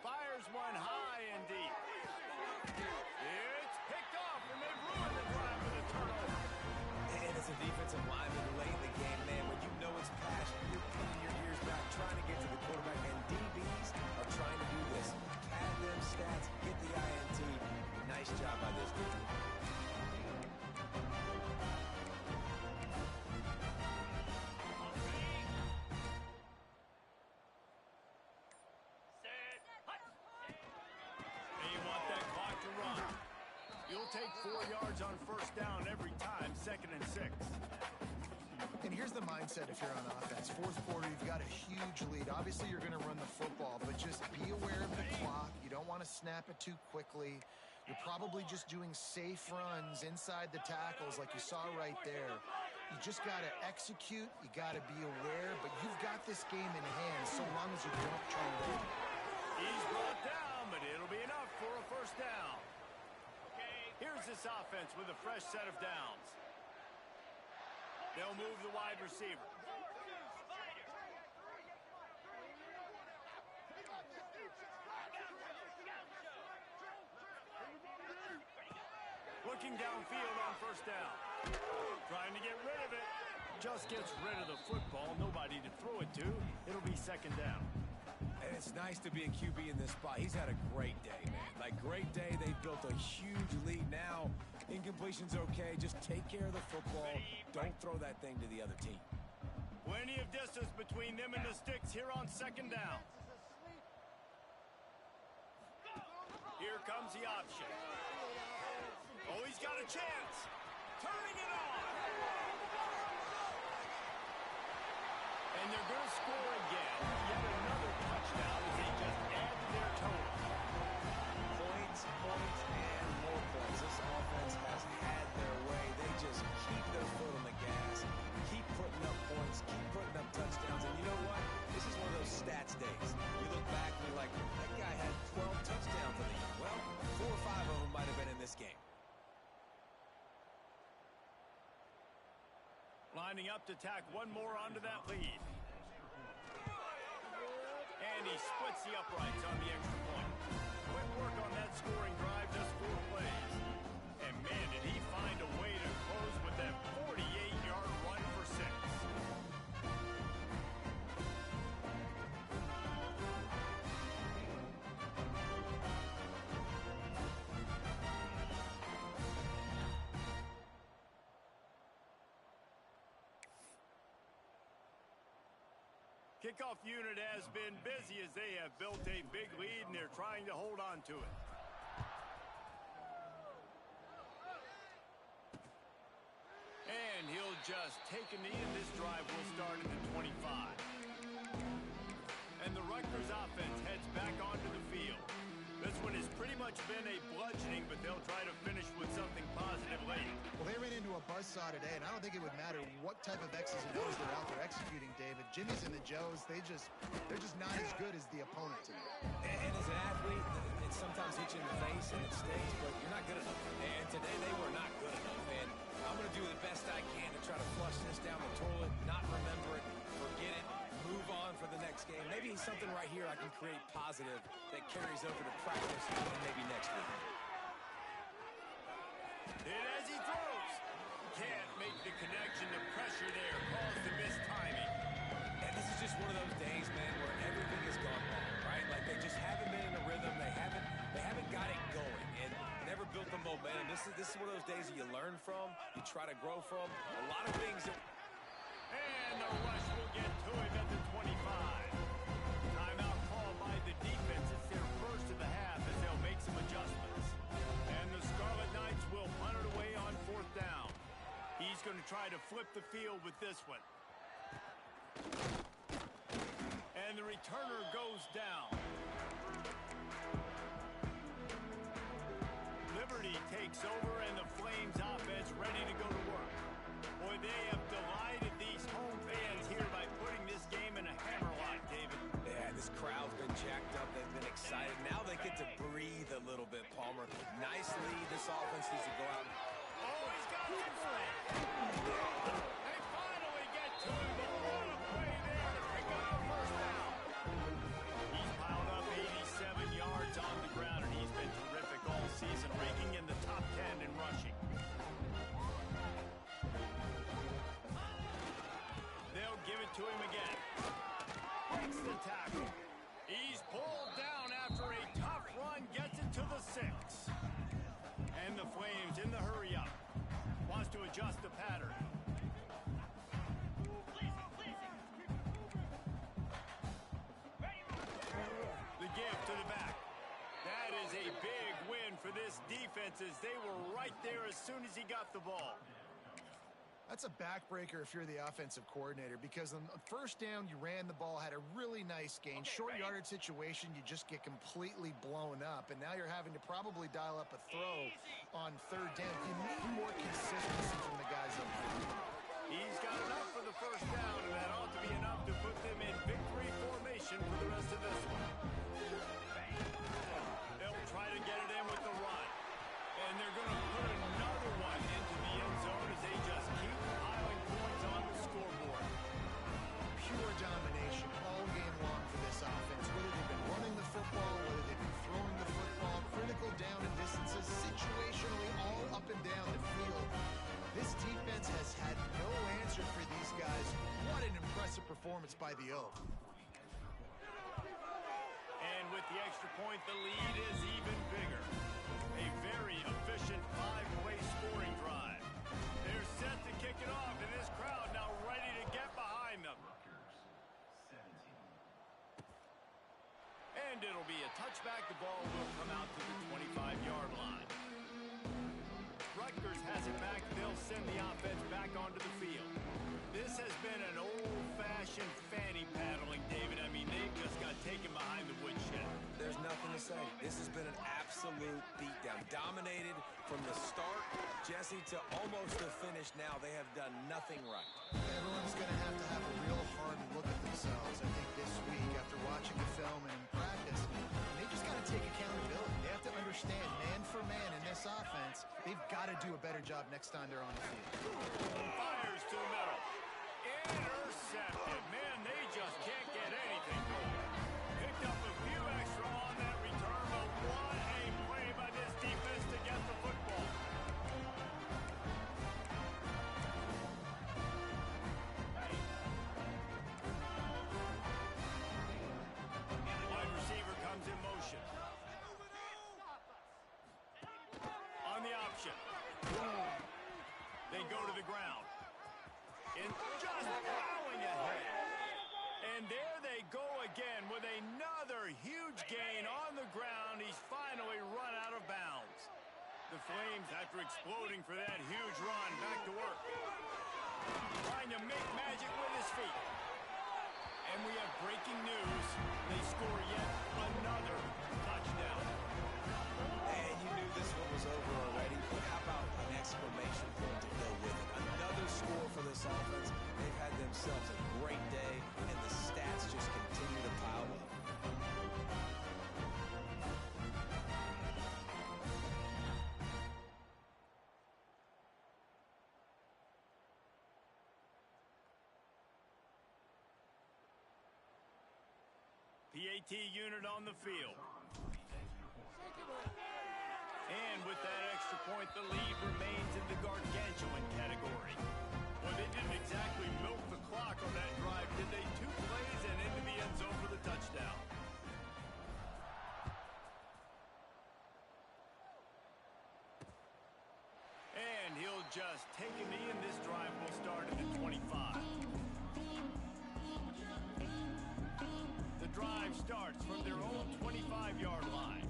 Fires one high and deep. It's picked off, and they ruined the drive with a turnover. and as a defensive lineman late in the game, man, when you know it's passion, you're pinning your ears back, trying to get to the quarterback, and DBs are trying to do this. Pad them stats, get the INT. Nice job by this dude. Take 4 yards on first down every time, 2nd and 6. And here's the mindset if you're on offense. 4th quarter, you've got a huge lead. Obviously, you're going to run the football, but just be aware of the clock. You don't want to snap it too quickly. You're probably just doing safe runs inside the tackles like you saw right there. You just got to execute. You got to be aware, but you've got this game in hand so long as you don't turn it over. He's brought down, but it'll be enough for a first down. Here's this offense with a fresh set of downs. They'll move the wide receiver. Looking downfield on first down. Trying to get rid of it. Just gets rid of the football. Nobody to throw it to. It'll be 2nd down. And it's nice to be a QB in this spot. He's had a great day, man. Like, great day. They built a huge lead. Now, incompletion's okay. Just take care of the football. Don't throw that thing to the other team. Plenty of distance between them and the sticks here on second down. Here comes the option. Oh, he's got a chance. Turning it on. And they're going to score again. Yet another touchdown as they just add to their total. Points, and more points. This offense has had their way. They just keep their foot on the gas, keep putting up points, keep putting up touchdowns. And you know what? This is one of those stats days. You look back and you're like, that guy had 12 touchdowns in the year. Well, 4 or 5 of them might have been in this game. Lining up to tack one more onto that lead. And he splits the uprights on the extra point. Quick work on that scoring drive, just 4 plays. And man, did he find a way to close with that 48-yard run for 6. Kickoff unit has been busy as they have built a big lead and they're trying to hold on to it. And he'll just take a knee and this drive will start at the 25. And the Rutgers offense heads back onto the field. This one has pretty much been a bludgeoning, but they'll try to finish with something positive late. Well, they ran into a buzzsaw today, and I don't think it would matter what type of X's and O's they're out there executing, David. Jimmy's and the Joes, they're just not as good as the opponent today. And as an athlete, it sometimes hits you in the face and it stings, but you're not good enough. And today they were not good enough. And I'm going to do the best I can to try to flush this down the toilet, not remember it, forget it, move on for the next game. Maybe something right here I can create positive that carries over to practice and maybe next week. And as he throws, can't make the connection. The pressure there caused the missed timing. And this is just one of those days, man, where everything has gone wrong, right? Like they just haven't been in a rhythm. They haven't got it going and never built the momentum. This is one of those days that you learn from, you try to grow from. A lot of things that... And the rush will get to him at the 25. Timeout called by the defense. It's their first of the half as they'll make some adjustments. And the Scarlet Knights will punt it away on 4th down. He's going to try to flip the field with this one. And the returner goes down. Liberty takes over and the Flames offense ready to go to work. Boy, they have delighted these home fans here by putting this game in a hammerlock, David. Yeah, this crowd's been jacked up. They've been excited. Now they get to breathe a little bit, Palmer. Nice lead. This offense needs to go out. Oh, he's got some play. They finally get to him, but what a play there to pick up the first down. He's piled up 87 yards on the ground, and he's been terrific all season, ranking in the top 10 in rushing. They'll give it to him again. Breaks the tackle. He's pulled down after a tough run, gets it to the 6. And the Flames in the hurry up. Wants to adjust the pattern. The give to the back. That is a big win for this defense as they were right there as soon as he got the ball. That's a backbreaker if you're the offensive coordinator, because on the first down, you ran the ball, had a really nice gain. Short yardage situation, you just get completely blown up, and now you're having to probably dial up a throw on 3rd down. You need more consistency from the guys up there. He's got enough for the first down, and that ought to be enough to put them in victory formation for the rest of this one. They'll try to get it in with the run, and they're going to put another one into the end zone as they just keep piling points on the scoreboard. Pure domination all game long for this offense. Whether they've been running the football, whether they've been throwing the football, critical down and distances, situationally all up and down the field. This defense has had no answer for these guys. What an impressive performance by the O. And with the extra point, the lead is even bigger. A very efficient 5-play scoring drive. They're set to kick it off, and this crowd now ready to get behind them. and it'll be a touchback. The ball will come out to the 25-yard line. Rutgers has it back. They'll send the offense back onto the field. This has been an old-fashioned fanny paddling, David. I mean, they've just got taken behind the woodshed. There's nothing to say. This has been an absolute beatdown. Dominated from the start, Jesse, to almost the finish now. They have done nothing right. Everyone's going to have a real hard look at themselves, I think, this week after watching the film and in practice. They just got to take accountability. They have to understand, man for man in this offense, they've got to do a better job next time they're on the field. Fires to the middle. Intercepted. Man, they just can't get anything going. Picked up a few extra on that return, but what a play by this defense to get the football. Wide receiver comes in motion. On the option. They go to the ground. And just plowing ahead. And there they go again with another huge gain on the ground. He's finally run out of bounds. The Flames, after exploding for that huge run, back to work. Trying to make magic with his feet. And we have breaking news. They score yet another touchdown. And you knew this one was over already, but how about an exclamation point to go with it? Another score for this offense. They've had themselves a great day, and the stats just continue to pile up. PAT unit on the field. And with that extra point, the lead remains in the gargantuan category. Well, they didn't exactly milk the clock on that drive, did they? 2 plays and into the end zone for the touchdown. And he'll just take a knee, and this drive will start at the 25. The drive starts from their own 25-yard line.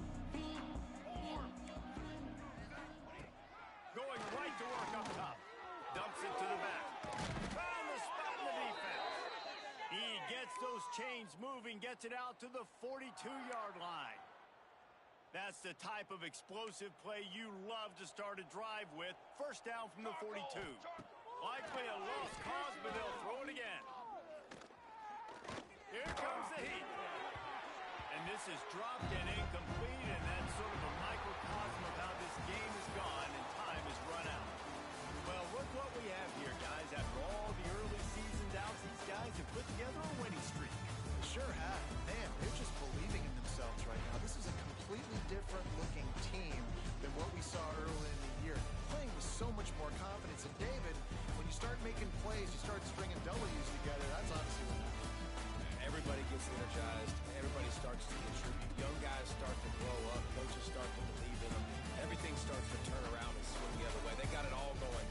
Going right to work up top. Dumps it to the back. Found the spot in the defense. He gets those chains moving, gets it out to the 42-yard line. That's the type of explosive play you love to start a drive with. First down from the 42. Likely a lost cause, but they'll throw it again. Here comes the heat. And this is dropped and incomplete, and that's sort of a microcosm of how this game has gone, and time has run out. Well, look what we have here, guys. After all the early season doubts, these guys have put together a winning streak. Sure have. Man, they're just believing in themselves right now. This is a completely different-looking team than what we saw early in the year. Playing with so much more confidence. And David, when you start making plays, you start stringing W's together. That's obviously what happens. Everybody gets energized. Everybody starts to contribute. Young guys start to grow up. Coaches start to believe in them. Everything starts to turn around and swing the other way. They got it all going